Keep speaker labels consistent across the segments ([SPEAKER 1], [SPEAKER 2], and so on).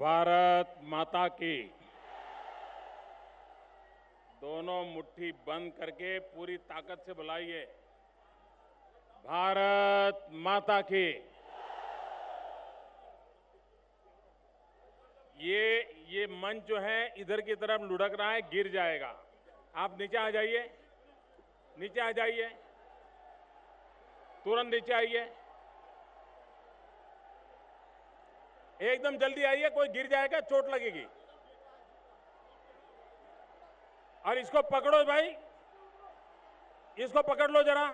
[SPEAKER 1] भारत माता की। दोनों मुट्ठी बंद करके पूरी ताकत से बुलाइए। भारत माता की। ये मंच जो है इधर की तरफ लुढ़क रहा है, गिर जाएगा। आप नीचे आ जाइए, नीचे आ जाइए, तुरंत नीचे आइए, एकदम जल्दी आइए, कोई गिर जाएगा, चोट लगेगी। और इसको पकड़ो भाई, इसको पकड़ लो जरा।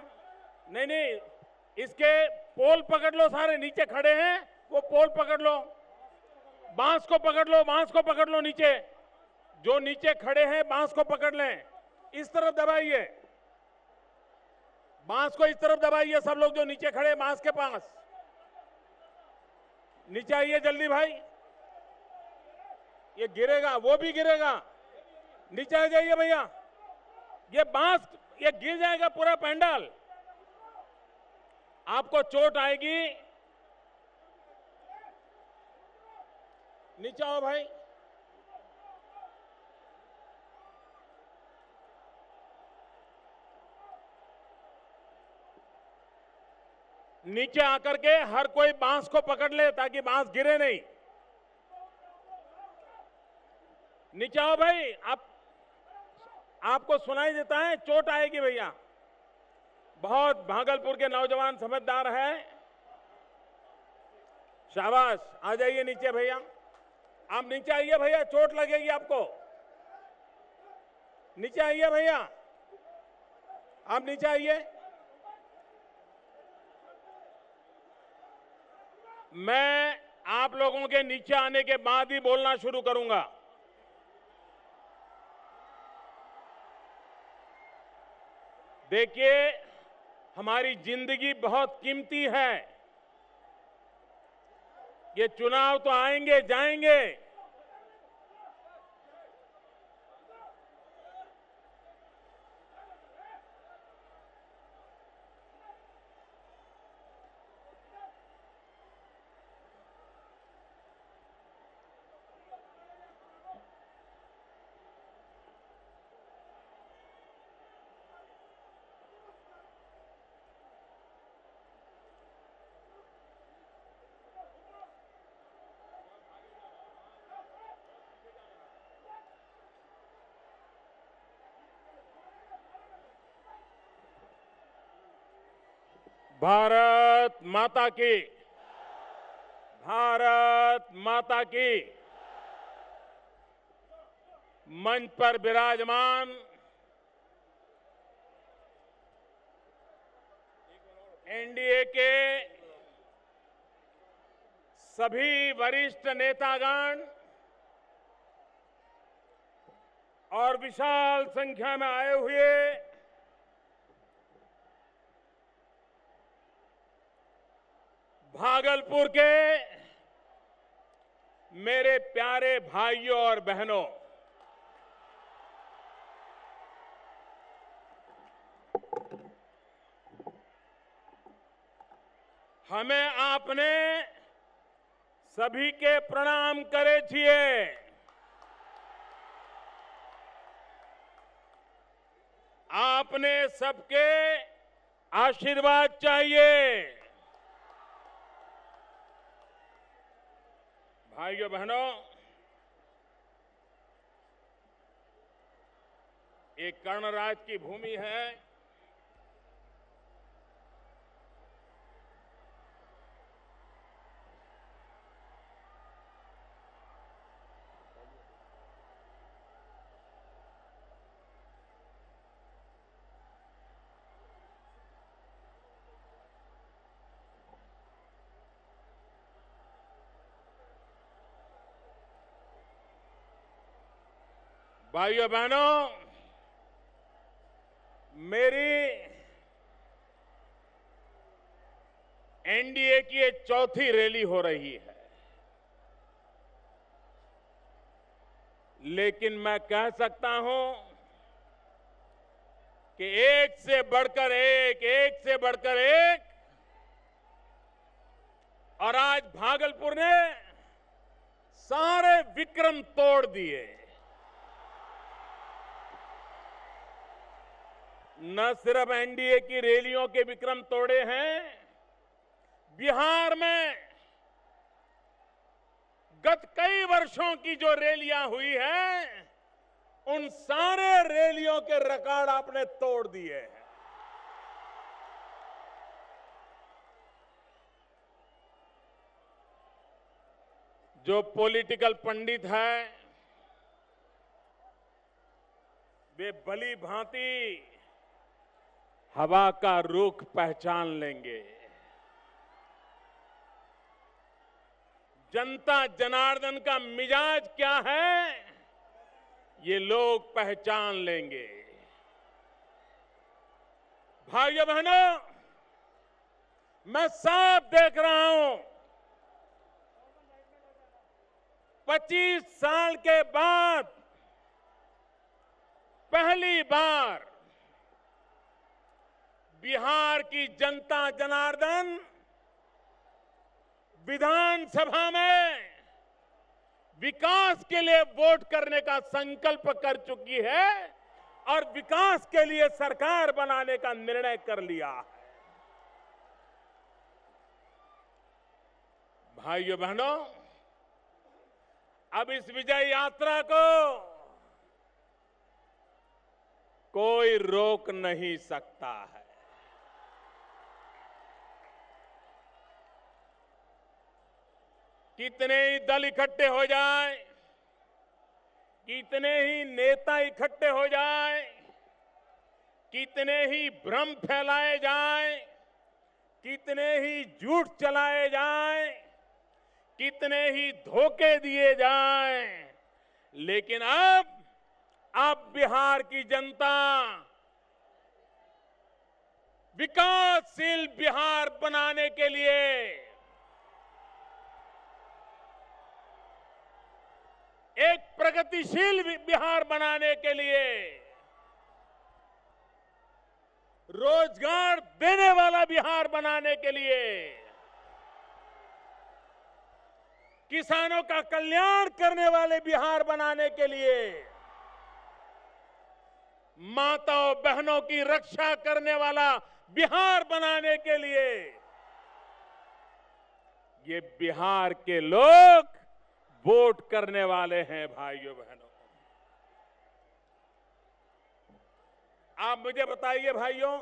[SPEAKER 1] नहीं नहीं, इसके पोल पकड़ लो, सारे नीचे खड़े हैं वो पोल पकड़ लो, बांस को पकड़ लो, बांस को पकड़ लो, नीचे जो नीचे खड़े हैं बांस को पकड़ लें। इस तरफ दबाइए, बांस को इस तरफ दबाइए, सब लोग जो नीचे खड़े हैं बांस के पास। नीचे आइए जल्दी भाई, ये गिरेगा, वो भी गिरेगा। नीचे आ जाइए भैया, ये बांस ये गिर जाएगा पूरा पंडाल, आपको चोट आएगी। नीचे आओ भाई। नीचे आकर के हर कोई बांस को पकड़ ले ताकि बांस गिरे नहीं। नीचे आओ भाई, आपको सुनाई देता है, चोट आएगी भैया। बहुत भागलपुर के नौजवान समझदार हैं। शाबाश, आ जाइए नीचे भैया, आप नीचे आइए भैया, चोट लगेगी आपको। नीचे आइए भैया, आप नीचे आइए। मैं आप लोगों के नीचे आने के बाद ही बोलना शुरू करूंगा। देखिए, हमारी जिंदगी बहुत कीमती है। ये चुनाव तो आएंगे जाएंगे, भारत माता की। भारत माता की। मंच पर विराजमान एनडीए के सभी वरिष्ठ नेतागण और विशाल संख्या में आए हुए भागलपुर के मेरे प्यारे भाइयों और बहनों, हमें आपने सभी के प्रणाम करे छिए। आपने सबके आशीर्वाद चाहिए। भाइयों बहनों, ये कर्णराज की भूमि है। भाइयों बहनों, मेरी एनडीए की ये चौथी रैली हो रही है, लेकिन मैं कह सकता हूं कि एक से बढ़कर एक, एक से बढ़कर एक, और आज भागलपुर ने सारे विक्रम तोड़ दिए। न सिर्फ एनडीए की रैलियों के विक्रम तोड़े हैं, बिहार में गत कई वर्षों की जो रैलियां हुई हैं, उन सारे रैलियों के रिकॉर्ड आपने तोड़ दिए हैं। जो पॉलिटिकल पंडित है, वे भली भांति हवा का रुख पहचान लेंगे। जनता जनार्दन का मिजाज क्या है, ये लोग पहचान लेंगे। भाइयों बहनों, मैं साफ देख रहा हूं, 25 साल के बाद पहली बार बिहार की जनता जनार्दन विधानसभा में विकास के लिए वोट करने का संकल्प कर चुकी है और विकास के लिए सरकार बनाने का निर्णय कर लिया है। भाइयों बहनों, अब इस विजय यात्रा को कोई रोक नहीं सकता है। कितने ही दल इकट्ठे हो जाए, कितने ही नेता इकट्ठे हो जाए, कितने ही भ्रम फैलाए जाए, कितने ही झूठ चलाए जाए, कितने ही धोखे दिए जाएं, लेकिन अब बिहार की जनता विकासशील बिहार बनाने के लिए एक प्रगतिशील बिहार बनाने के लिए, रोजगार देने वाला बिहार बनाने के लिए, किसानों का कल्याण करने वाले बिहार बनाने के लिए, माताओं बहनों की रक्षा करने वाला बिहार बनाने के लिए ये बिहार के लोग वोट करने वाले हैं। भाइयों बहनों, आप मुझे बताइए भाइयों,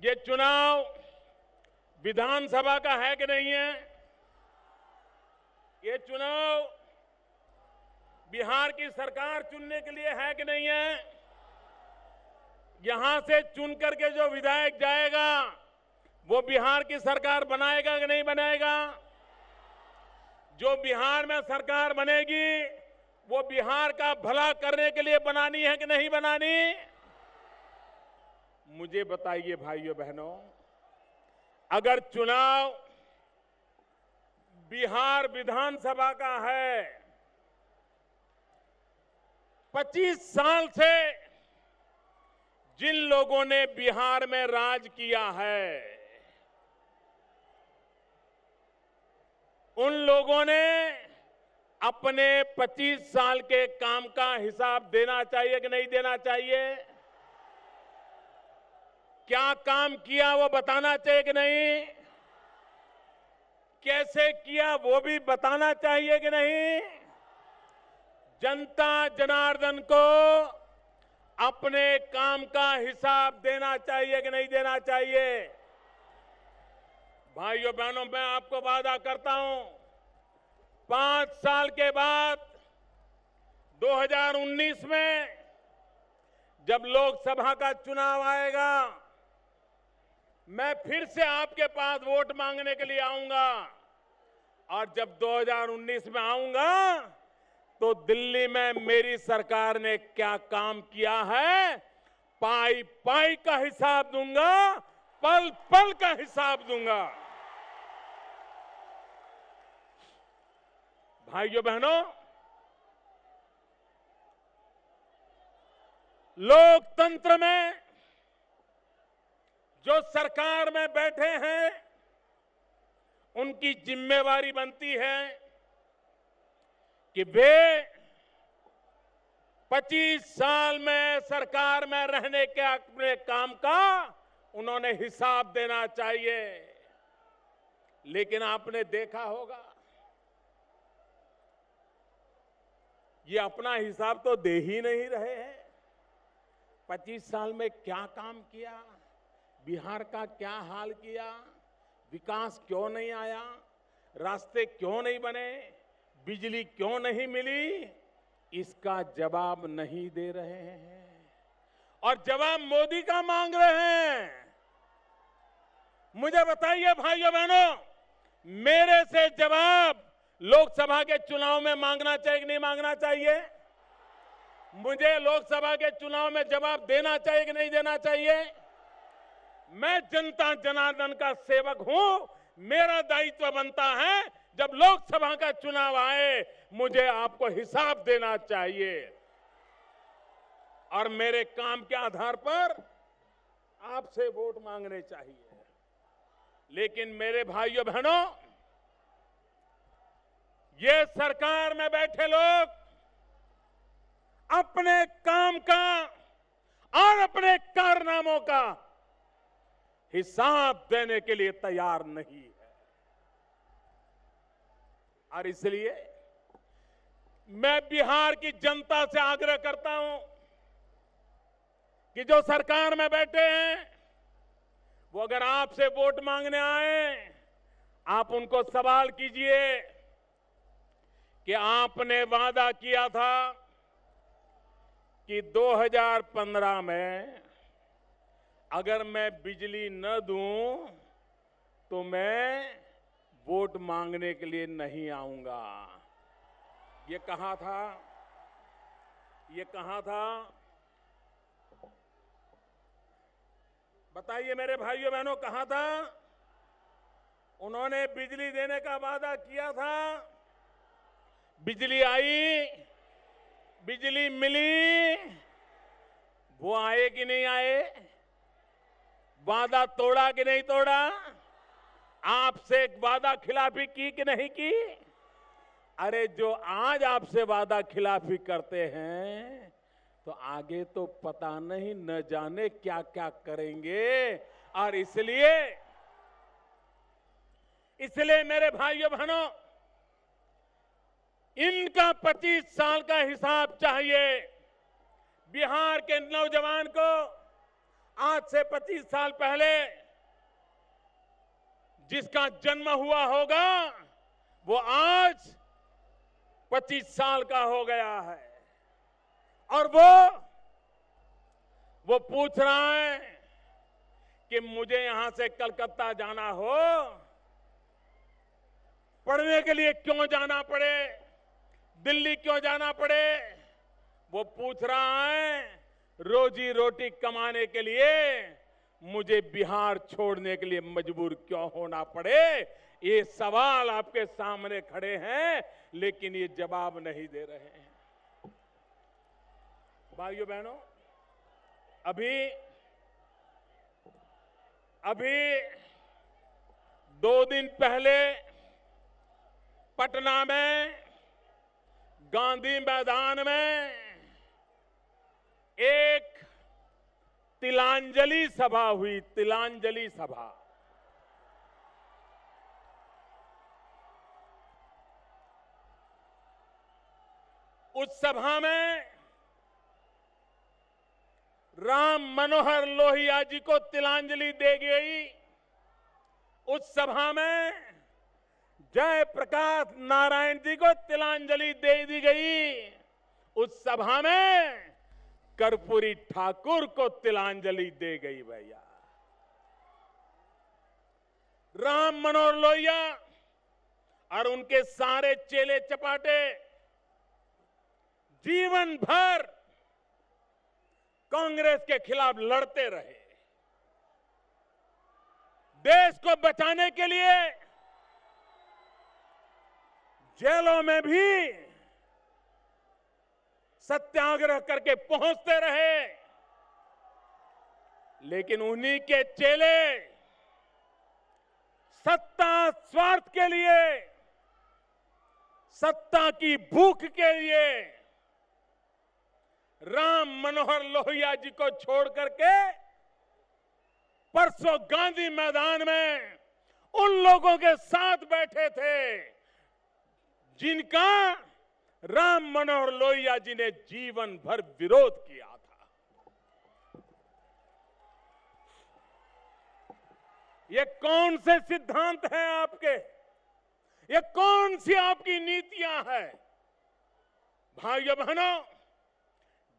[SPEAKER 1] ये चुनाव विधानसभा का है कि नहीं है? ये चुनाव बिहार की सरकार चुनने के लिए है कि नहीं है? यहां से चुन करके जो विधायक जाएगा वो बिहार की सरकार बनाएगा कि नहीं बनाएगा? जो बिहार में सरकार बनेगी वो बिहार का भला करने के लिए बनानी है कि नहीं बनानी? मुझे बताइए भाइयों बहनों, अगर चुनाव बिहार विधानसभा का है, 25 साल से जिन लोगों ने बिहार में राज किया है, उन लोगों ने अपने 25 साल के काम का हिसाब देना चाहिए कि नहीं देना चाहिए? क्या काम किया वो बताना चाहिए कि नहीं? कैसे किया वो भी बताना चाहिए कि नहीं? जनता जनार्दन को अपने काम का हिसाब देना चाहिए कि नहीं देना चाहिए? भाइयों बहनों, मैं आपको वादा करता हूं, 5 साल के बाद 2019 में जब लोकसभा का चुनाव आएगा, मैं फिर से आपके पास वोट मांगने के लिए आऊंगा और जब 2019 में आऊंगा तो दिल्ली में मेरी सरकार ने क्या काम किया है, पाई पाई का हिसाब दूंगा, पल पल का हिसाब दूंगा। भाइयों बहनों, लोकतंत्र में जो सरकार में बैठे हैं उनकी जिम्मेवारी बनती है कि वे 25 साल में सरकार में रहने के अपने काम का उन्होंने हिसाब देना चाहिए। लेकिन आपने देखा होगा ये अपना हिसाब तो दे ही नहीं रहे हैं। 25 साल में क्या काम किया, बिहार का क्या हाल किया, विकास क्यों नहीं आया, रास्ते क्यों नहीं बने, बिजली क्यों नहीं मिली, इसका जवाब नहीं दे रहे हैं और जवाब मोदी का मांग रहे हैं। मुझे बताइए भाइयों बहनों, मेरे से जवाब लोकसभा के चुनाव में मांगना चाहिए कि नहीं मांगना चाहिए? मुझे लोकसभा के चुनाव में जवाब देना चाहिए कि नहीं देना चाहिए? मैं जनता जनार्दन का सेवक हूं। मेरा दायित्व बनता है जब लोकसभा का चुनाव आए मुझे आपको हिसाब देना चाहिए और मेरे काम के आधार पर आपसे वोट मांगने चाहिए। लेकिन मेरे भाइयों बहनों, ये सरकार में बैठे लोग अपने काम का और अपने कारनामों का हिसाब देने के लिए तैयार नहीं है और इसलिए मैं बिहार की जनता से आग्रह करता हूं कि जो सरकार में बैठे हैं वो अगर आपसे वोट मांगने आए, आप उनको सवाल कीजिए कि आपने वादा किया था कि 2015 में अगर मैं बिजली न दूं तो मैं वोट मांगने के लिए नहीं आऊंगा। ये कहा था, ये कहा था। बताइए मेरे भाइयों बहनों, कहा था? उन्होंने बिजली देने का वादा किया था, बिजली आई, बिजली मिली, वो आए कि नहीं आए? वादा तोड़ा कि नहीं तोड़ा? आपसे वादा खिलाफी की कि नहीं की? अरे जो आज आपसे वादा खिलाफी करते हैं तो आगे तो पता नहीं, न जाने क्या क्या करेंगे। और इसलिए मेरे भाइयों बहनों, इनका 25 साल का हिसाब चाहिए। बिहार के नौजवान को आज से 25 साल पहले जिसका जन्म हुआ होगा वो आज 25 साल का हो गया है और वो पूछ रहा है कि मुझे यहां से कलकत्ता जाना हो, पढ़ने के लिए क्यों जाना पड़े, दिल्ली क्यों जाना पड़े। वो पूछ रहा है रोजी रोटी कमाने के लिए मुझे बिहार छोड़ने के लिए मजबूर क्यों होना पड़े। ये सवाल आपके सामने खड़े हैं लेकिन ये जवाब नहीं दे रहे हैं। भाइयों बहनों, अभी 2 दिन पहले पटना में गांधी मैदान में एक तिलांजलि सभा हुई, तिलांजलि सभा। उस सभा में राम मनोहर लोहिया जी को तिलांजलि दी गई। उस सभा में जयप्रकाश नारायण जी को तिलांजलि दे दी गई। उस सभा में कर्पूरी ठाकुर को तिलांजलि दे गई। भैया, राम मनोहर लोहिया और उनके सारे चेले चपाटे जीवन भर कांग्रेस के खिलाफ लड़ते रहे। देश को बचाने के लिए जेलों में भी सत्याग्रह करके पहुंचते रहे। लेकिन उन्हीं के चेले सत्ता स्वार्थ के लिए सत्ता की भूख के लिए राम मनोहर लोहिया जी को छोड़ करके परसों गांधी मैदान में उन लोगों के साथ बैठे थे जिनका राम मनोहर लोहिया जी ने जीवन भर विरोध किया था। ये कौन से सिद्धांत हैं आपके? ये कौन सी आपकी नीतियां हैं? भाइयों बहनों,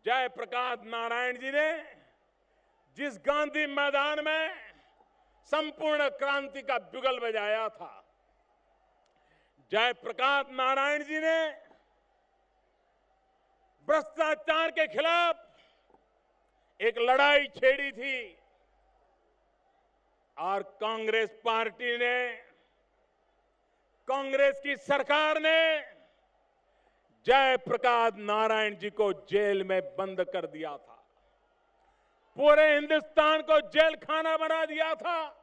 [SPEAKER 1] जयप्रकाश नारायण जी ने जिस गांधी मैदान में संपूर्ण क्रांति का बिगुल बजाया था, जयप्रकाश नारायण जी ने भ्रष्टाचार के खिलाफ एक लड़ाई छेड़ी थी और कांग्रेस पार्टी ने, कांग्रेस की सरकार ने जयप्रकाश नारायण जी को जेल में बंद कर दिया था। पूरे हिंदुस्तान को जेल खाना बना दिया था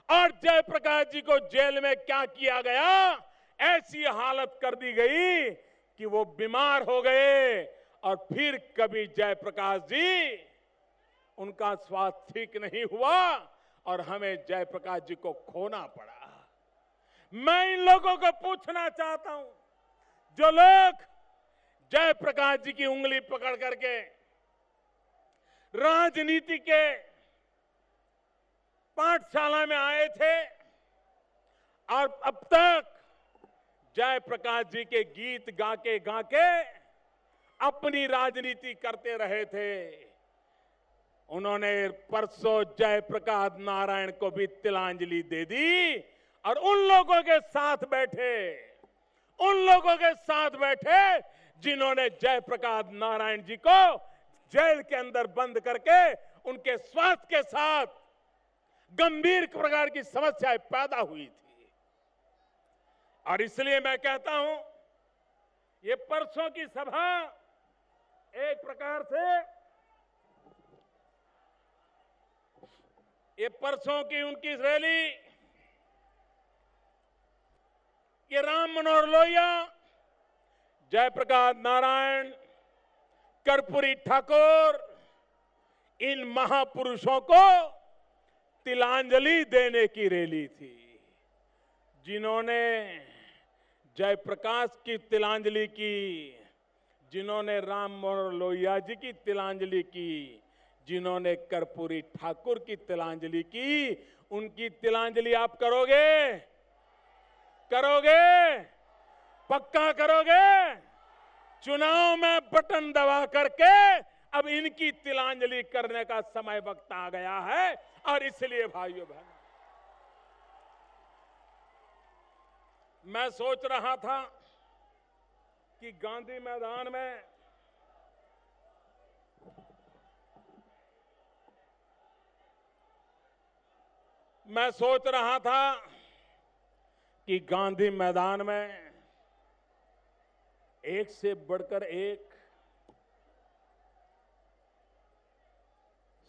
[SPEAKER 1] और जयप्रकाश जी को जेल में क्या किया गया? ऐसी हालत कर दी गई कि वो बीमार हो गए और फिर कभी जयप्रकाश जी उनका स्वास्थ्य ठीक नहीं हुआ और हमें जयप्रकाश जी को खोना पड़ा। मैं इन लोगों को पूछना चाहता हूं, जो लोग जयप्रकाश जी की उंगली पकड़ करके राजनीति के पाठशाला में आए थे और अब तक जयप्रकाश जी के गीत गाके गाके अपनी राजनीति करते रहे थे, उन्होंने परसों जयप्रकाश नारायण को भी तिलांजलि दे दी और उन लोगों के साथ बैठे जिन्होंने जयप्रकाश नारायण जी को जेल के अंदर बंद करके उनके स्वास्थ्य के साथ गंभीर प्रकार की समस्याएं पैदा हुई थी। और इसलिए मैं कहता हूं, ये परसों की सभा एक प्रकार से, ये परसों की उनकी रैली, ये राम मनोहर लोहिया, जयप्रकाश नारायण, कर्पूरी ठाकुर, इन महापुरुषों को तिलांजलि देने की रैली थी। जिन्होंने जयप्रकाश की तिलांजलि की, जिन्होंने राम मनोहर लोहिया जी की तिलांजलि की, जिन्होंने कर्पूरी ठाकुर की तिलांजलि की, उनकी तिलांजलि आप करोगे? पक्का करोगे? चुनाव में बटन दबा करके अब इनकी तिलांजलि करने का समय वक्त आ गया है। और इसलिए भाइयों बहनों, मैं सोच रहा था कि गांधी मैदान में एक से बढ़कर एक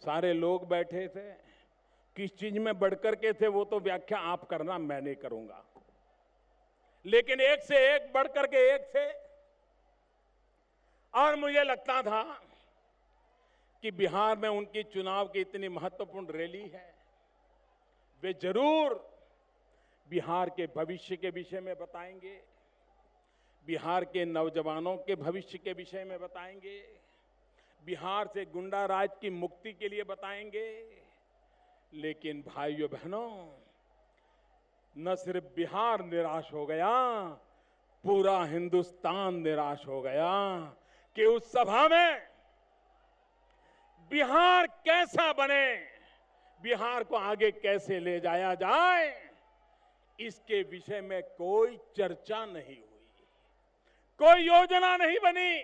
[SPEAKER 1] सारे लोग बैठे थे। किस चीज में बढ़कर के थे वो तो व्याख्या आप करना, मैं नहीं करूंगा, लेकिन एक से एक बढ़कर के एक थे। और मुझे लगता था कि बिहार में उनकी चुनाव की इतनी महत्वपूर्ण रैली है, वे जरूर बिहार के भविष्य के विषय में बताएंगे, बिहार के नौजवानों के भविष्य के विषय में बताएंगे, बिहार से गुंडा राज की मुक्ति के लिए बताएंगे। लेकिन भाइयों बहनों, न सिर्फ बिहार निराश हो गया, पूरा हिंदुस्तान निराश हो गया कि उस सभा में बिहार कैसा बने, बिहार को आगे कैसे ले जाया जाए, इसके विषय में कोई चर्चा नहीं हुई, कोई योजना नहीं बनी।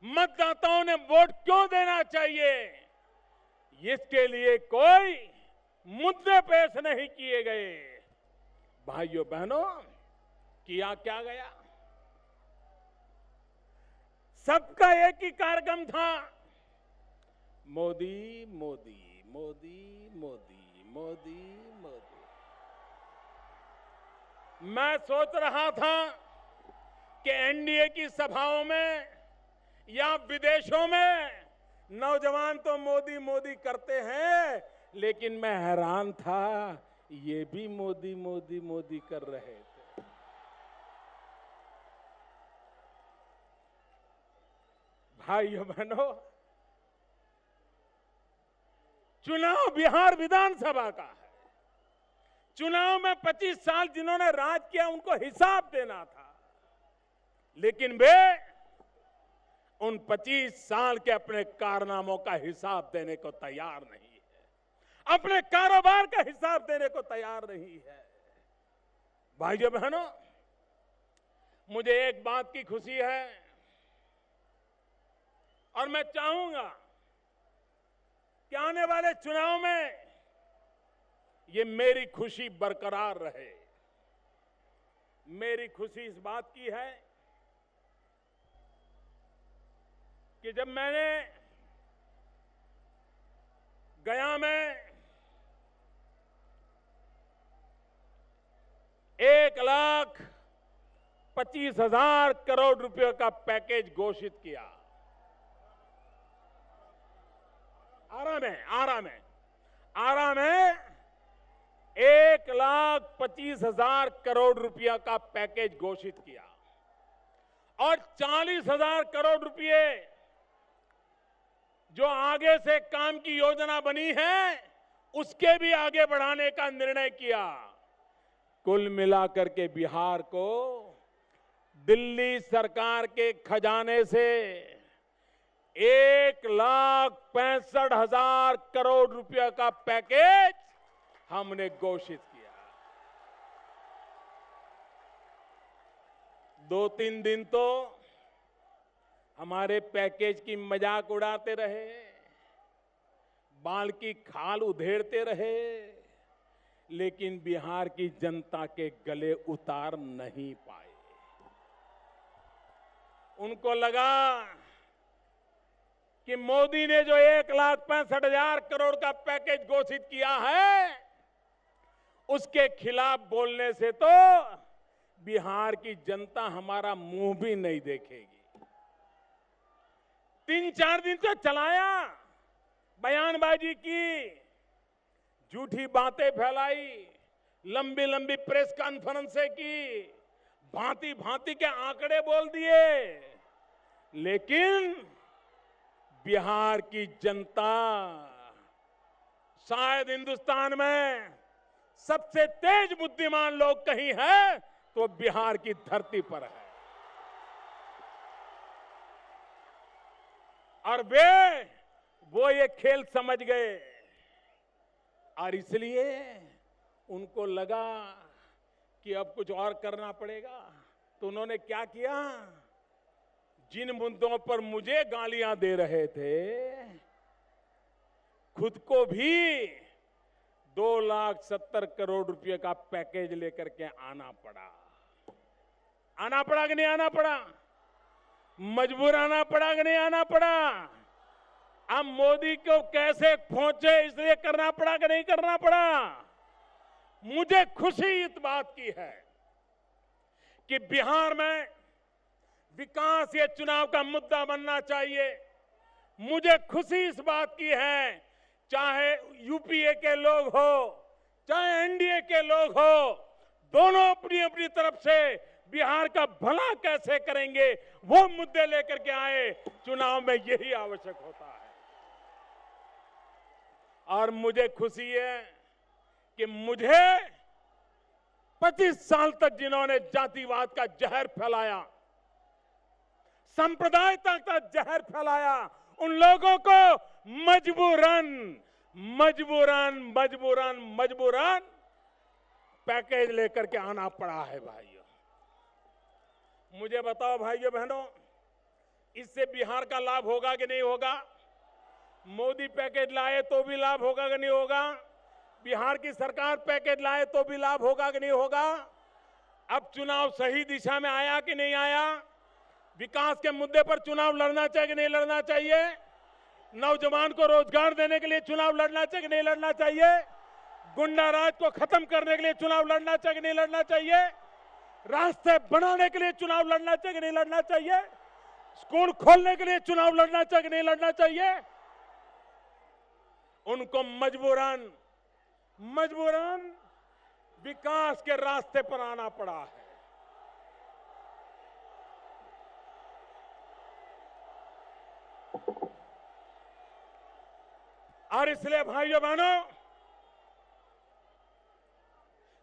[SPEAKER 1] मतदाताओं ने वोट क्यों देना चाहिए, इसके लिए कोई मुद्दे पेश नहीं किए गए। भाइयों बहनों, किया क्या गया? सबका एक ही कार्यक्रम था, मोदी मोदी मोदी मोदी मोदी मोदी। मैं सोच रहा था कि एनडीए की सभाओं में या विदेशों में नौजवान तो मोदी मोदी करते हैं, लेकिन मैं हैरान था, ये भी मोदी मोदी मोदी कर रहे थे। भाइयों बहनों, चुनाव बिहार विधानसभा का है। चुनाव में 25 साल जिन्होंने राज किया उनको हिसाब देना था, लेकिन वे उन 25 साल के अपने कारनामों का हिसाब देने को तैयार नहीं है, अपने कारोबार का हिसाब देने को तैयार नहीं है। भाइयों बहनों, मुझे एक बात की खुशी है और मैं चाहूंगा कि आने वाले चुनाव में ये मेरी खुशी बरकरार रहे। मेरी खुशी इस बात की है कि जब मैंने गया में 1,25,000 करोड़ रुपए का पैकेज घोषित किया, आरा में 1,25,000 करोड़ रुपया का पैकेज घोषित किया और 40,000 करोड़ रुपए जो आगे से काम की योजना बनी है उसके भी आगे बढ़ाने का निर्णय किया। कुल मिलाकर के बिहार को दिल्ली सरकार के खजाने से 1,65,000 करोड़ रुपया का पैकेज हमने घोषित किया। 2-3 दिन तो हमारे पैकेज की मजाक उड़ाते रहे, बाल की खाल उधेड़ते रहे, लेकिन बिहार की जनता के गले उतार नहीं पाए। उनको लगा कि मोदी ने जो 1,65,000 करोड़ का पैकेज घोषित किया है उसके खिलाफ बोलने से तो बिहार की जनता हमारा मुंह भी नहीं देखेगी। 3-4 दिन तो चलाया, बयानबाजी की, झूठी बातें फैलाई, लंबी लंबी प्रेस कॉन्फ्रेंसें की, भांति भांति के आंकड़े बोल दिए, लेकिन बिहार की जनता शायद हिंदुस्तान में सबसे तेज बुद्धिमान लोग कहीं है तो बिहार की धरती पर है। और वो ये खेल समझ गए और इसलिए उनको लगा कि अब कुछ और करना पड़ेगा, तो उन्होंने क्या किया, जिन मुद्दों पर मुझे गालियां दे रहे थे खुद को भी 2,70,000 करोड़ रुपए का पैकेज लेकर के आना पड़ा कि नहीं आना पड़ा? मजबूर आना पड़ा कि नहीं आना पड़ा? अब मोदी को कैसे पहुंचे इसलिए करना पड़ा कि नहीं करना पड़ा? मुझे खुशी इस बात की है कि बिहार में विकास ये चुनाव का मुद्दा बनना चाहिए। मुझे खुशी इस बात की है, चाहे यूपीए के लोग हो चाहे एनडीए के लोग हो, दोनों अपनी अपनी तरफ से बिहार का भला कैसे करेंगे वो मुद्दे लेकर के आए। चुनाव में यही आवश्यक होता है। और मुझे खुशी है कि मुझे 25 साल तक जिन्होंने जातिवाद का जहर फैलाया, सांप्रदायिकता का जहर फैलाया, उन लोगों को मजबूरन पैकेज लेकर के आना पड़ा है। भाइयों, मुझे बताओ भाइयों बहनों, इससे बिहार का लाभ होगा कि नहीं होगा? मोदी पैकेज लाए तो भी लाभ होगा कि नहीं होगा? बिहार की सरकार पैकेज लाए तो भी लाभ होगा कि नहीं होगा? अब चुनाव सही दिशा में आया कि नहीं आया? विकास के मुद्दे पर चुनाव लड़ना चाहिए कि नहीं लड़ना चाहिए? नौजवान को रोजगार देने के लिए चुनाव लड़ना चाहिए कि नहीं लड़ना चाहिए? गुंडा राज को खत्म करने के लिए चुनाव लड़ना चाहिए कि नहीं लड़ना चाहिए? रास्ते बनाने के लिए चुनाव लड़ना चाहिए कि नहीं लड़ना चाहिए? स्कूल खोलने के लिए चुनाव लड़ना चाहिए कि नहीं लड़ना चाहिए? उनको मजबूरन विकास के रास्ते पर आना पड़ा है। और इसलिए भाइयों बहनों,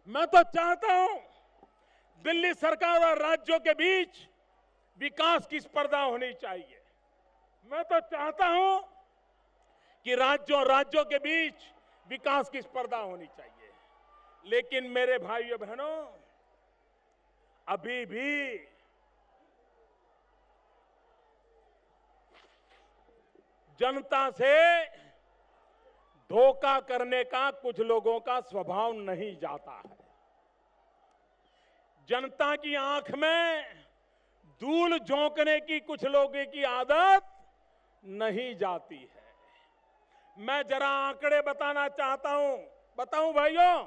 [SPEAKER 1] मैं तो चाहता हूं दिल्ली सरकार और राज्यों के बीच विकास की स्पर्धा होनी चाहिए। मैं तो चाहता हूं कि राज्यों के बीच विकास की स्पर्धा होनी चाहिए। लेकिन मेरे भाइयों बहनों, अभी भी जनता से धोखा करने का कुछ लोगों का स्वभाव नहीं जाता है। जनता की आंख में धूल झोंकने की कुछ लोगों की आदत नहीं जाती है। मैं जरा आंकड़े बताना चाहता हूं। बताऊं भाइयों?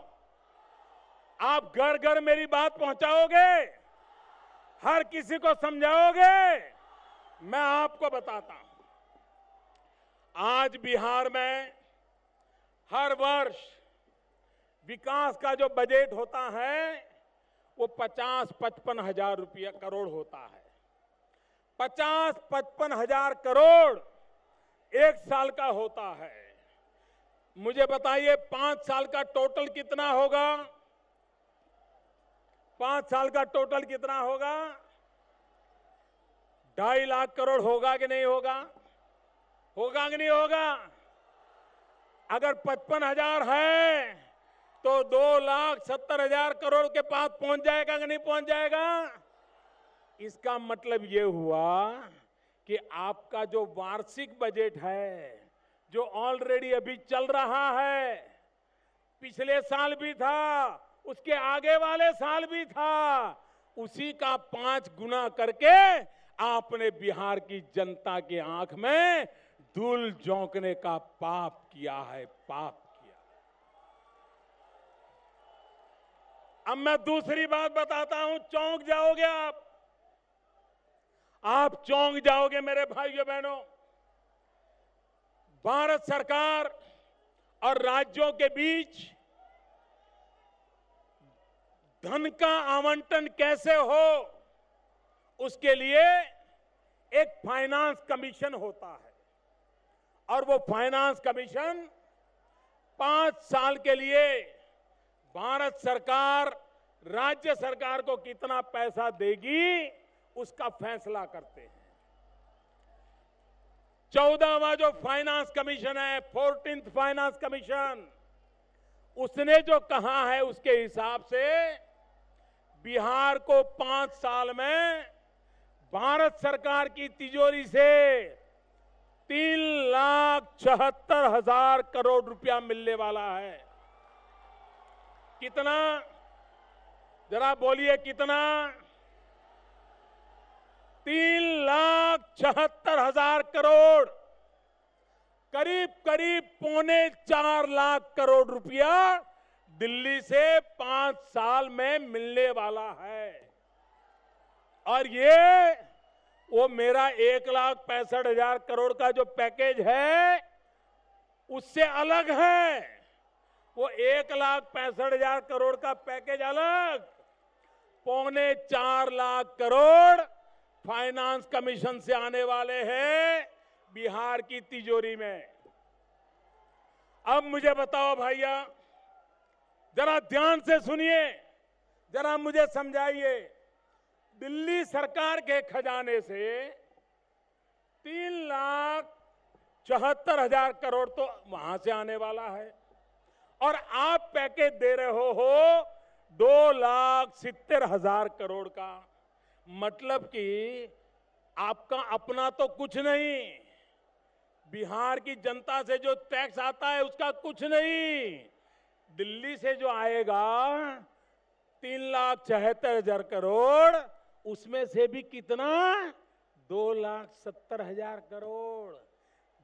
[SPEAKER 1] आप घर घर मेरी बात पहुंचाओगे? हर किसी को समझाओगे? मैं आपको बताता हूं। आज बिहार में हर वर्ष विकास का जो बजट होता है वो 50-55 हजार रुपया करोड़ होता है। 50-55 हजार करोड़ एक साल का होता है। मुझे बताइए 5 साल का टोटल कितना होगा? 5 साल का टोटल कितना होगा? 2.5 लाख करोड़ होगा कि नहीं होगा? होगा कि नहीं होगा? अगर 55 हजार है तो 2,70,000 करोड़ के पास पहुंच जाएगा कि नहीं पहुंच जाएगा? इसका मतलब ये हुआ कि आपका जो वार्षिक बजट है, जो ऑलरेडी अभी चल रहा है, पिछले साल भी था, उसके आगे वाले साल भी था, उसी का 5 गुना करके आपने बिहार की जनता की आंख में धूल झोंकने का पाप किया है, पाप किया। अब मैं दूसरी बात बताता हूं, चौंक जाओगे आप चौंक जाओगे मेरे भाइयों बहनों। भारत सरकार और राज्यों के बीच धन का आवंटन कैसे हो, उसके लिए एक फाइनेंस कमीशन होता है। और वो फाइनेंस कमीशन 5 साल के लिए भारत सरकार राज्य सरकार को कितना पैसा देगी उसका फैसला करते हैं। 14वां जो फाइनेंस कमीशन है, 14th फाइनेंस कमीशन, उसने जो कहा है उसके हिसाब से बिहार को 5 साल में भारत सरकार की तिजोरी से 3,76,000 करोड़ रुपया मिलने वाला है। कितना? जरा बोलिए कितना? 3,76,000 करोड़, करीब करीब 3.25 लाख करोड़ रुपया दिल्ली से 5 साल में मिलने वाला है। और ये वो मेरा 1,65,000 करोड़ का जो पैकेज है उससे अलग है। वो 1,65,000 करोड़ का पैकेज अलग, 3.25 लाख करोड़ फाइनेंस कमीशन से आने वाले हैं बिहार की तिजोरी में। अब मुझे बताओ भैया, जरा ध्यान से सुनिए, जरा मुझे समझाइए। दिल्ली सरकार के खजाने से 3,74,000 करोड़ तो वहां से आने वाला है, और आप पैकेज दे रहे हो 2,70,000 करोड़ का। मतलब कि आपका अपना तो कुछ नहीं, बिहार की जनता से जो टैक्स आता है उसका कुछ नहीं, दिल्ली से जो आएगा 3,76,000 करोड़, उसमें से भी कितना? 2,70,000 करोड़।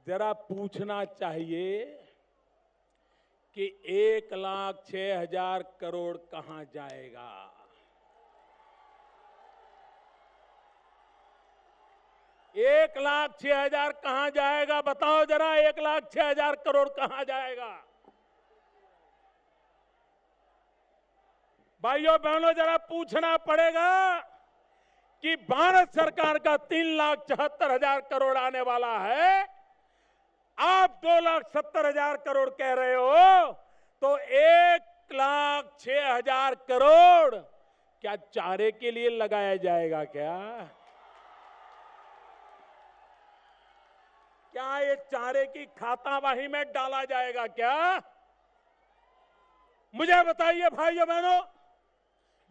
[SPEAKER 1] जरा पूछना चाहिए कि 1,06,000 करोड़ कहां जाएगा? 1,06,000 कहां जाएगा? बताओ जरा, 1,06,000 करोड़ कहां जाएगा? भाइयों बहनों, जरा पूछना पड़ेगा कि भारत सरकार का 3,74,000 करोड़ आने वाला है, आप 2,70,000 करोड़ कह रहे हो, तो 1,06,000 करोड़ क्या चारे के लिए लगाया जाएगा? क्या ये चारे की खातावाही में डाला जाएगा क्या? मुझे बताइए भाइयों बहनों,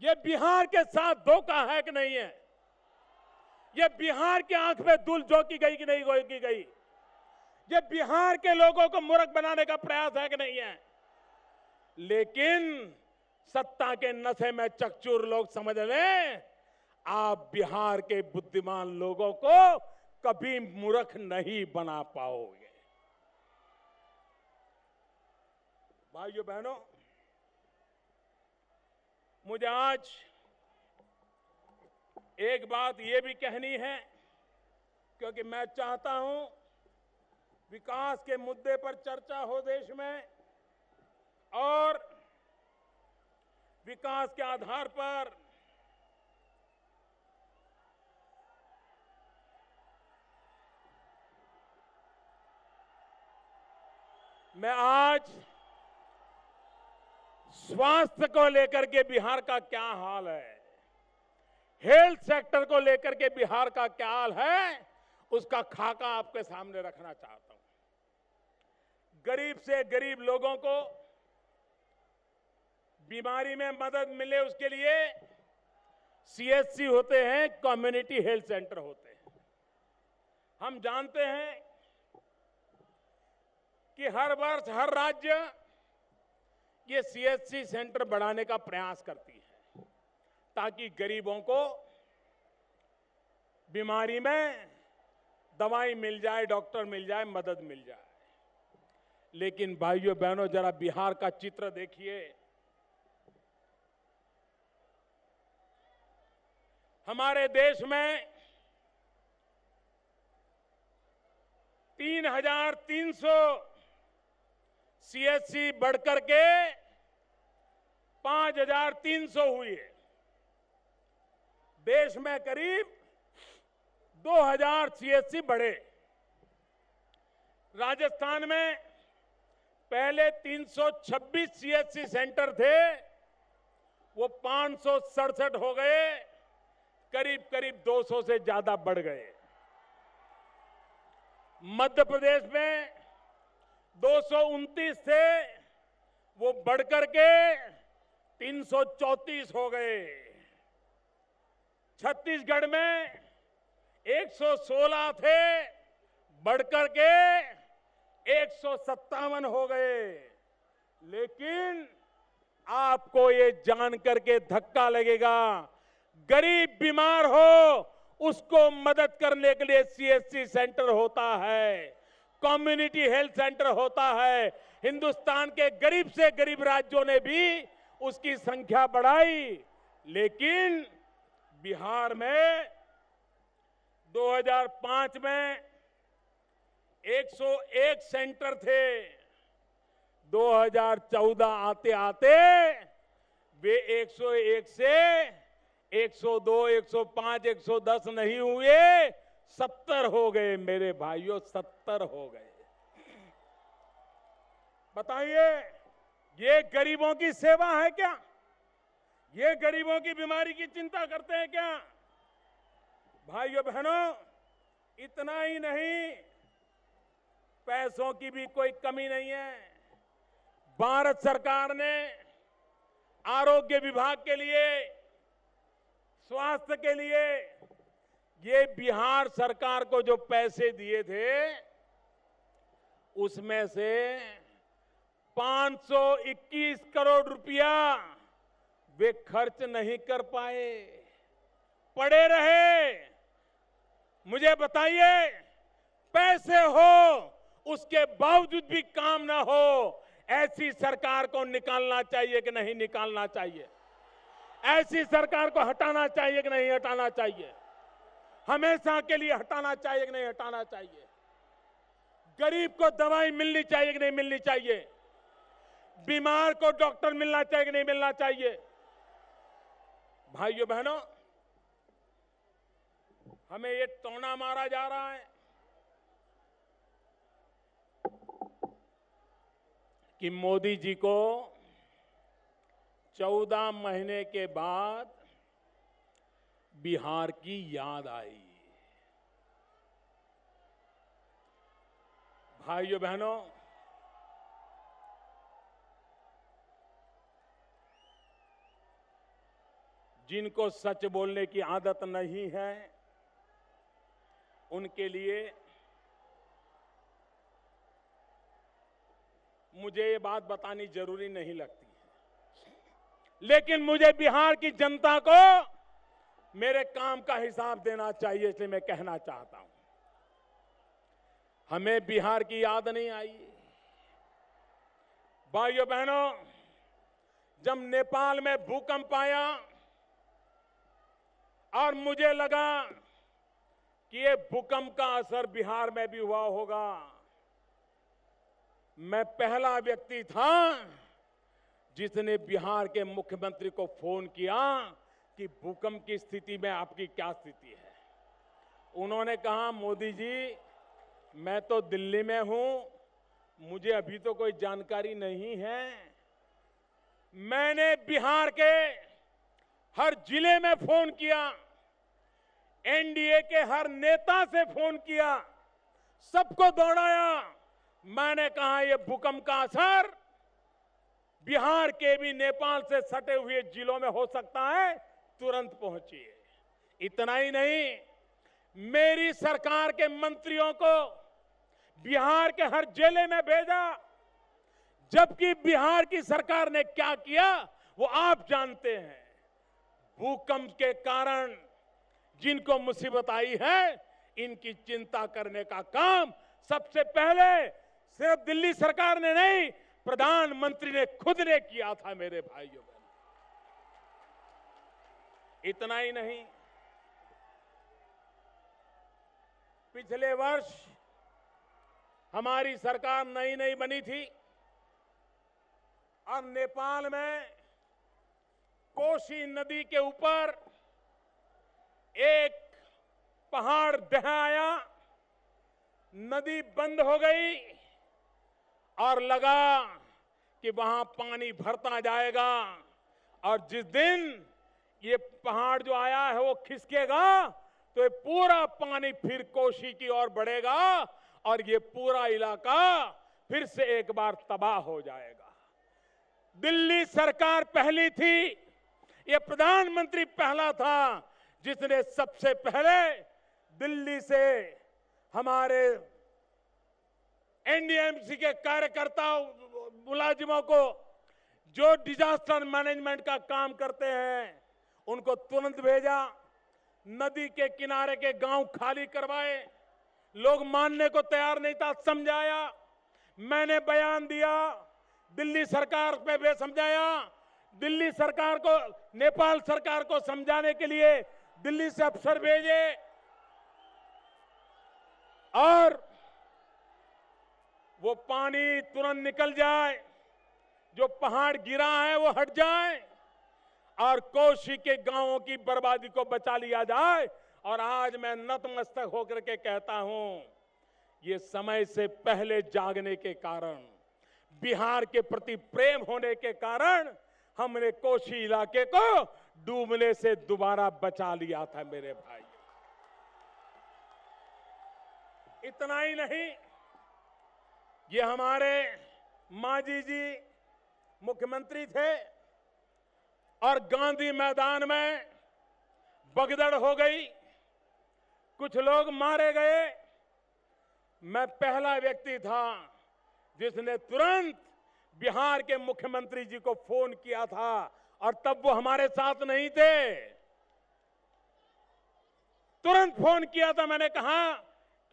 [SPEAKER 1] ये बिहार के साथ धोखा है कि नहीं है? ये बिहार की आंख में धूल झोंकी गई कि नहीं की गई? ये बिहार के लोगों को मूर्ख बनाने का प्रयास है कि नहीं है? लेकिन सत्ता के नशे में चकचूर लोग समझ लें, आप बिहार के बुद्धिमान लोगों को कभी मूर्ख नहीं बना पाओगे। भाइयों बहनों, मुझे आज एक बात ये भी कहनी है, क्योंकि मैं चाहता हूं विकास के मुद्दे पर चर्चा हो देश में, और विकास के आधार पर मैं आज स्वास्थ्य को लेकर के बिहार का क्या हाल है, हेल्थ सेक्टर को लेकर के बिहार का क्या हाल है, उसका खाका आपके सामने रखना चाहता हूं। गरीब से गरीब लोगों को बीमारी में मदद मिले, उसके लिए सीएचसी होते हैं, कम्युनिटी हेल्थ सेंटर होते हैं। हम जानते हैं कि हर वर्ष हर राज्य ये सीएचसी सेंटर बढ़ाने का प्रयास करती है, ताकि गरीबों को बीमारी में दवाई मिल जाए, डॉक्टर मिल जाए, मदद मिल जाए। लेकिन भाइयों बहनों, जरा बिहार का चित्र देखिए। हमारे देश में 3,300 सीएचसी बढ़कर के 5,300 हुई है। देश में करीब 2,000 सीएचसी बढ़े। राजस्थान में पहले 326 सीएचसी सेंटर थे, वो 567 हो गए, करीब करीब 200 से ज्यादा बढ़ गए। मध्य प्रदेश में 229 थे, वो बढ़कर के 334 हो गए। छत्तीसगढ़ में 116 थे, बढ़कर के 157 हो गए। लेकिन आपको ये जान करके धक्का लगेगा, गरीब बीमार हो उसको मदद करने के लिए सीएचसी सेंटर होता है, कम्युनिटी हेल्थ सेंटर होता है। हिंदुस्तान के गरीब से गरीब राज्यों ने भी उसकी संख्या बढ़ाई, लेकिन बिहार में 2005 में 101 सेंटर थे। 2014 आते आते वे 101 से 102, 105, 110 नहीं हुए, 70 हो गए। मेरे भाइयों, 70 हो गए। बताइए, ये गरीबों की सेवा है क्या? ये गरीबों की बीमारी की चिंता करते हैं क्या? भाइयों बहनों, इतना ही नहीं, पैसों की भी कोई कमी नहीं है। भारत सरकार ने आरोग्य विभाग के लिए, स्वास्थ्य के लिए, ये बिहार सरकार को जो पैसे दिए थे, उसमें से 521 करोड़ रुपया वे खर्च नहीं कर पाए, पड़े रहे। मुझे बताइए, पैसे हो उसके बावजूद भी काम ना हो, ऐसी सरकार को निकालना चाहिए कि नहीं निकालना चाहिए? ऐसी सरकार को हटाना चाहिए कि नहीं हटाना चाहिए? हमेशा के लिए हटाना चाहिए कि नहीं हटाना चाहिए? गरीब को दवाई मिलनी चाहिए कि नहीं मिलनी चाहिए? बीमार को डॉक्टर मिलना चाहिए कि नहीं मिलना चाहिए? भाइयों बहनों, हमें ये टोना मारा जा रहा है कि मोदी जी को 14 महीने के बाद बिहार की याद आई। भाइयों बहनों, जिनको सच बोलने की आदत नहीं है, उनके लिए मुझे ये बात बतानी जरूरी नहीं लगती है, लेकिन मुझे बिहार की जनता को मेरे काम का हिसाब देना चाहिए, इसलिए मैं कहना चाहता हूं, हमें बिहार की याद नहीं आई। भाइयों बहनों, जब नेपाल में भूकंप आया और मुझे लगा कि ये भूकंप का असर बिहार में भी हुआ होगा, मैं पहला व्यक्ति था जिसने बिहार के मुख्यमंत्री को फोन किया कि भूकंप की स्थिति में आपकी क्या स्थिति है। उन्होंने कहा, मोदी जी मैं तो दिल्ली में हूं, मुझे अभी तो कोई जानकारी नहीं है। मैंने बिहार के हर जिले में फोन किया, एनडीए के हर नेता से फोन किया, सबको दौड़ाया। मैंने कहा ये भूकंप का असर बिहार के भी नेपाल से सटे हुए जिलों में हो सकता है, तुरंत पहुंचिए। इतना ही नहीं, मेरी सरकार के मंत्रियों को बिहार के हर जिले में भेजा, जबकि बिहार की सरकार ने क्या किया वो आप जानते हैं। भूकंप के कारण जिनको मुसीबत आई है, इनकी चिंता करने का काम सबसे पहले सिर्फ दिल्ली सरकार ने नहीं, प्रधानमंत्री ने खुद ने किया था। मेरे भाइयों बहनों, इतना ही नहीं, पिछले वर्ष हमारी सरकार नई नई बनी थी और नेपाल में कोसी नदी के ऊपर एक पहाड़ ढह आया, नदी बंद हो गई और लगा कि वहां पानी भरता जाएगा और जिस दिन ये पहाड़ जो आया है वो खिसकेगा तो ये पूरा पानी फिर कोसी की ओर बढ़ेगा और ये पूरा इलाका फिर से एक बार तबाह हो जाएगा। दिल्ली सरकार पहली थी, ये प्रधानमंत्री पहला था जिसने सबसे पहले दिल्ली से हमारे एनडीएमसी के कार्यकर्ताओं मुलाजिमों को जो डिजास्टर मैनेजमेंट का काम करते हैं उनको तुरंत भेजा, नदी के किनारे के गांव खाली करवाए। लोग मानने को तैयार नहीं था, समझाया, मैंने बयान दिया, दिल्ली सरकार पे भी समझाया, दिल्ली सरकार को, नेपाल सरकार को समझाने के लिए दिल्ली से अफसर भेजे और वो पानी तुरंत निकल जाए, जो पहाड़ गिरा है वो हट जाए और कोसी के गांवों की बर्बादी को बचा लिया जाए। और आज मैं नतमस्तक होकर के कहता हूं, ये समय से पहले जागने के कारण, बिहार के प्रति प्रेम होने के कारण हमने कोसी इलाके को डूबने से दोबारा बचा लिया था। मेरे भाई, इतना ही नहीं, ये हमारे मांझी जी मुख्यमंत्री थे और गांधी मैदान में भगदड़ हो गई, कुछ लोग मारे गए। मैं पहला व्यक्ति था जिसने तुरंत बिहार के मुख्यमंत्री जी को फोन किया था और तब वो हमारे साथ नहीं थे। तुरंत फोन किया था, मैंने कहा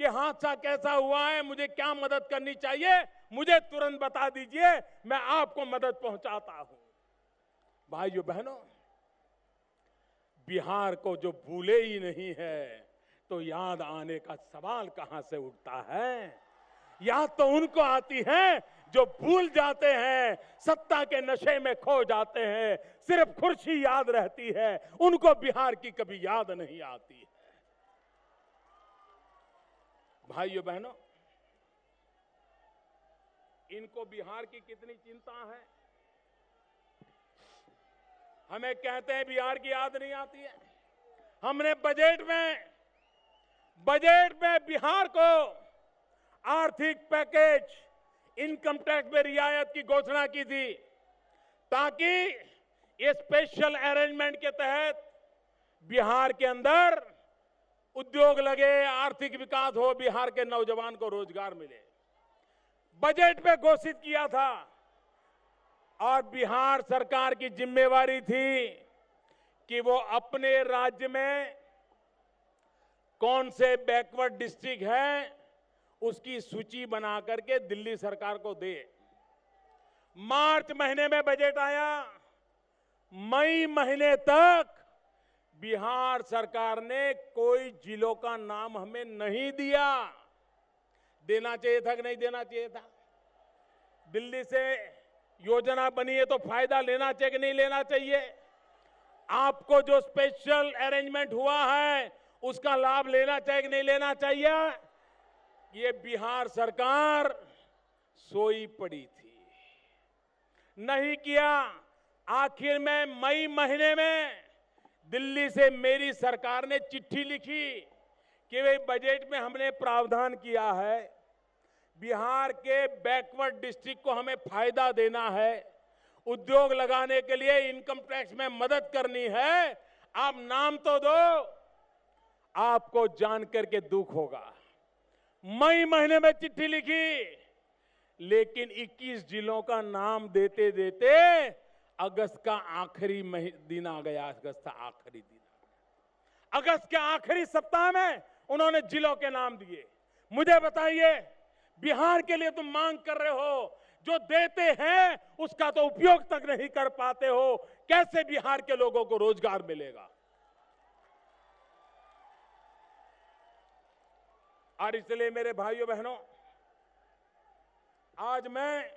[SPEAKER 1] कि हादसा कैसा हुआ है, मुझे क्या मदद करनी चाहिए, मुझे तुरंत बता दीजिए, मैं आपको मदद पहुंचाता हूं। भाइयों बहनों, बिहार को जो भूले ही नहीं है तो याद आने का सवाल कहां से उठता है। याद तो उनको आती है जो भूल जाते हैं, सत्ता के नशे में खो जाते हैं, सिर्फ कुर्सी याद रहती है, उनको बिहार की कभी याद नहीं आती है। भाइयों बहनों, इनको बिहार की कितनी चिंता है। हमें कहते हैं बिहार की याद नहीं आती है। हमने बजट में बिहार को आर्थिक पैकेज, इनकम टैक्स में रियायत की घोषणा की थी, ताकि ये स्पेशल अरेंजमेंट के तहत बिहार के अंदर उद्योग लगे, आर्थिक विकास हो, बिहार के नौजवान को रोजगार मिले। बजट में घोषित किया था और बिहार सरकार की जिम्मेवारी थी कि वो अपने राज्य में कौन से बैकवर्ड डिस्ट्रिक्ट है उसकी सूची बना करके दिल्ली सरकार को दे। मार्च महीने में बजट आया, मई महीने तक बिहार सरकार ने कोई जिलों का नाम हमें नहीं दिया। देना चाहिए था कि नहीं देना चाहिए था। दिल्ली से योजना बनी है तो फायदा लेना चाहिए कि नहीं लेना चाहिए। आपको जो स्पेशल अरेंजमेंट हुआ है उसका लाभ लेना चाहिए कि नहीं लेना चाहिए। ये बिहार सरकार सोई पड़ी थी, नहीं किया। आखिर में मई महीने में दिल्ली से मेरी सरकार ने चिट्ठी लिखी कि भाई बजट में हमने प्रावधान किया है, बिहार के बैकवर्ड डिस्ट्रिक्ट को हमें फायदा देना है, उद्योग लगाने के लिए इनकम टैक्स में मदद करनी है, आप नाम तो दो। आपको जान करके दुख होगा, मई महीने में चिट्ठी लिखी, लेकिन 21 जिलों का नाम देते देते अगस्त का आखिरी दिन आ गया। अगस्त के आखिरी सप्ताह में उन्होंने जिलों के नाम दिए। मुझे बताइए, बिहार के लिए तुम मांग कर रहे हो, जो देते हैं उसका तो उपयोग तक नहीं कर पाते हो, कैसे बिहार के लोगों को रोजगार मिलेगा। और इसलिए मेरे भाइयों बहनों, आज मैं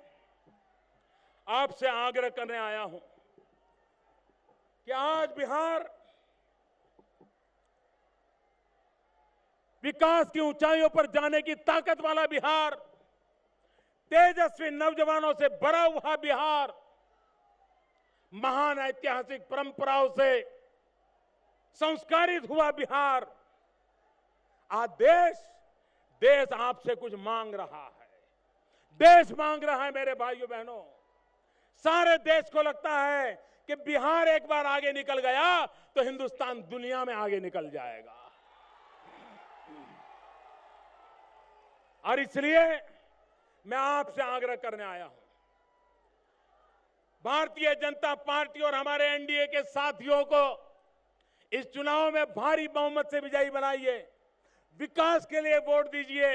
[SPEAKER 1] आपसे आग्रह करने आया हूं कि आज बिहार विकास की ऊंचाइयों पर जाने की ताकत वाला बिहार, तेजस्वी नौजवानों से भरा हुआ बिहार, महान ऐतिहासिक परंपराओं से संस्कारित हुआ बिहार। आज देश आपसे कुछ मांग रहा है। देश मांग रहा है मेरे भाइयों बहनों। सारे देश को लगता है कि बिहार एक बार आगे निकल गया तो हिंदुस्तान दुनिया में आगे निकल जाएगा। और इसलिए मैं आपसे आग्रह करने आया हूं, भारतीय जनता पार्टी और हमारे एनडीए के साथियों को इस चुनाव में भारी बहुमत से विजयी बनाइए। विकास के लिए वोट दीजिए,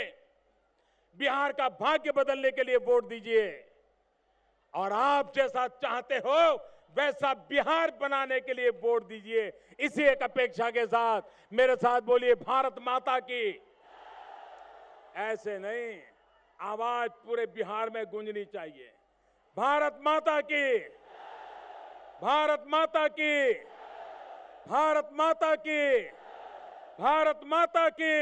[SPEAKER 1] बिहार का भाग्य बदलने के लिए वोट दीजिए, और आप जैसा चाहते हो वैसा बिहार बनाने के लिए वोट दीजिए। इसी एक अपेक्षा के साथ मेरे साथ बोलिए, भारत माता की। ऐसे नहीं, आवाज पूरे बिहार में गूंजनी चाहिए। भारत माता की, भारत माता की, भारत माता की, भारत माता की।